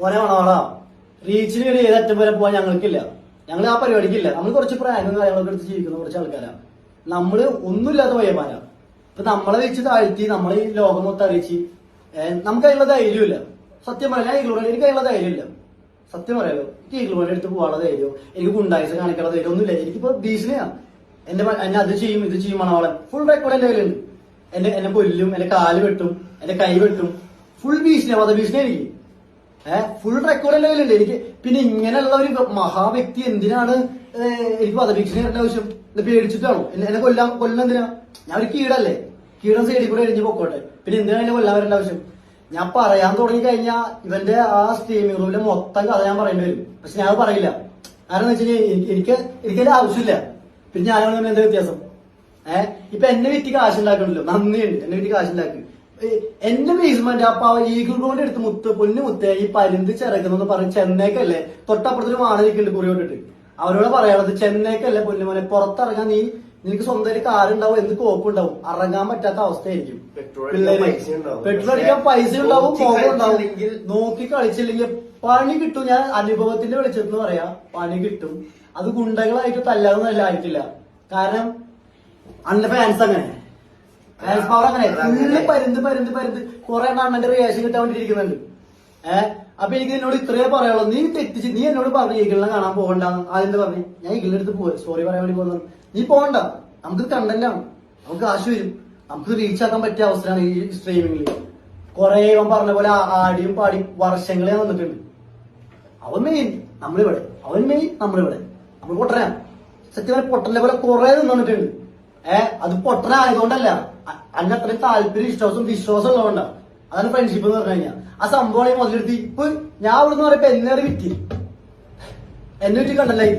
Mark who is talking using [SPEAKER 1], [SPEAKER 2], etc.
[SPEAKER 1] ഓനെ വേണോളാ റീച്ചിന് വേണ്ടി ഏതറ്റം വരെ പോകാൻ ഞങ്ങൾക്കില്ല. ഞങ്ങൾ ആ പരിപാടിക്കില്ല. നമ്മൾ കുറച്ച് പ്രായങ്ങളും കാര്യങ്ങളൊക്കെ എടുത്ത് ജീവിക്കുന്ന കുറച്ച് ആൾക്കാരാണ്. നമ്മള് ഒന്നുമില്ലാത്ത വയ്യമാരാ. ഇപ്പൊ നമ്മളെ വെച്ച് താഴ്ത്തി നമ്മളെ ഈ ലോകം മൊത്തം അറിയിച്ച് നമുക്ക് അതിനുള്ള ധൈര്യമില്ല. സത്യം പറയാം, ഞാൻ ഈഗിളോടെ എനിക്ക് അതിനുള്ള ധൈര്യമില്ല. സത്യം പറയാലോ, എനിക്ക് ഈഗിളോടെ അടുത്ത് പോകാനുള്ള ധൈര്യം, എനിക്ക് ഗുണ്ടായിസ് കാണിക്കാനുള്ള ധൈര്യം ഒന്നുമില്ല. എനിക്കിപ്പോ ഭീഷണിയാണ്. എന്നെ അത് ചെയ്യും ഇത് ചെയ്യും മണവാളൻ ഫുൾ റെക്കോർഡ് എന്റെ കയ്യിലുണ്ട്. എന്നെ കൊല്ലും, എന്റെ കാല് വെട്ടും, എന്റെ കൈ വെട്ടും, ഫുൾ ഭീഷണിയാ, വധഭീഷണി എനിക്ക്. ഫുൾ റെക്കോർഡ് എന്റെ കയ്യിലുണ്ട്. എനിക്ക് പിന്നെ ഇങ്ങനെയുള്ള ഒരു മഹാവ്യക്തി എന്തിനാണ് എനിക്ക് വധഭീഷണി വരേണ്ട ആവശ്യം? ഇത് പേടിച്ചിട്ടാണോ? എന്നെ കൊല്ലം എന്തിനാ? ഞാൻ ഒരു കീടല്ലേ? കീടം സൈഡിൽ കൂടെ എഴുതി പൊക്കോട്ടെ. പിന്നെ എന്തിനാണ് എന്നെ കൊല്ലാൻ വരേണ്ട ആവശ്യം? ഞാൻ പറയാൻ തുടങ്ങി കഴിഞ്ഞാൽ ഇവന്റെ ആ സ്ട്രീമിംഗ് റൂമിലെ മൊത്തം കഥ ഞാൻ പറയേണ്ടി വരും. പക്ഷെ ഞാൻ പറയില്ല. കാരണം എന്ന് വെച്ച് കഴിഞ്ഞാൽ എനിക്കതിന്റെ ആവശ്യമില്ല. പിന്നെ ഞാനാണ് തമ്മിൽ എന്താ വ്യത്യാസം? ഇപ്പൊ എന്നെ വിറ്റ് കാശുണ്ടാക്കണല്ലോ, നന്ദിയുണ്ട്. എന്നെ വിറ്റ് കാശുണ്ടാക്കി എന്റെ ബേസ്മെന്റ് അപ്പൊ ഈഗിൾ കൊണ്ട് എടുത്ത് പൊന്നു മുത്തേ ഈ പരുന്ത് ചിറകുന്നെന്ന് പറഞ്ഞ് ചെന്നൈക്കല്ലേ തൊട്ടപ്പുറത്തൊരു വാണിരിക്കുന്നുണ്ട് കുറി കൊണ്ടിട്ട്. അവരോട് പറയാനുള്ളത് ചെന്നൈക്കല്ലേ പൊന്നുമോനെ, പുറത്തിറങ്ങാൻ നിനക്ക് സ്വന്തമായിട്ട് കാറുണ്ടാവും, എന്ത് കോപ്പുണ്ടാവും, ഇറങ്ങാൻ പറ്റാത്ത അവസ്ഥയായിരിക്കും. പെട്രോൾ അടിക്കാൻ പൈസ ഉണ്ടാവും, പോകം ഉണ്ടാവും. നോക്കി കളിച്ചില്ലെങ്കിൽ പണി കിട്ടും. ഞാൻ അനുഭവത്തിന്റെ വെളിച്ചെന്ന് പറയാ, പണി കിട്ടും. അത് ഗുണ്ടകളായിട്ട് തല്ലാതൊന്നും ആയിട്ടില്ല. കാരണം അണ്ണന്റെ ഫാൻസ് അങ്ങനെ, ഫാൻസ് പവർ അങ്ങനെ ഫുള്ള് പരുന്ത് കുറെ അണ്ണന്റെ റിയാക്ഷൻ കിട്ടാൻ വേണ്ടി ഇരിക്കുന്നുണ്ട്. അപ്പൊ എനിക്ക് എന്നോട് ഇത്രയേ പറയാനുള്ളൂ. നീ തെറ്റിച്ച് നീ എന്നോട് പറഞ്ഞു ഈഗിളിനെ കാണാൻ പോകണ്ടെന്ന്. ആദ്യം പറഞ്ഞു ഞാൻ ഈഗിളിന്റെ അടുത്ത് പോയി സോറി പറയാൻ വേണ്ടി പോകുന്നു. നീ പോകണ്ട, നമുക്ക് കണ്ടന്റാണ്, നമുക്ക് കാശ് വരും, നമുക്ക് റീച്ച് ആക്കാൻ പറ്റിയ അവസരമാണ് ഈ സ്ട്രീമിംഗിൽ. കുറെ ഇവൻ പറഞ്ഞ പോലെ ആടിയും പാടി വർഷങ്ങളെ വന്നിട്ടുണ്ട്. അവൻ മെയിൻ നമ്മളിവിടെ, നമ്മൾ പൊട്ടനാണ്. സത്യം പൊട്ടന്റെ പോലെ കുറെ നിന്നിട്ടുണ്ട്. അത് പൊട്ടനായതുകൊണ്ടല്ല, അന്ന് അത്രയും താല്പര്യം വിശ്വാസം ഉള്ളതുകൊണ്ടാണ്. അതാണ് ഫ്രണ്ട്ഷിപ്പ് എന്ന് പറഞ്ഞു കഴിഞ്ഞാൽ. ആ സംഭവമാണ് ഈ മുതലെടുത്ത് ഇപ്പൊ ഞാൻ ഇവിടെ നിന്ന് പറയുമ്പോ എന്നെ വിറ്റ് കണ്ടല്ലായി.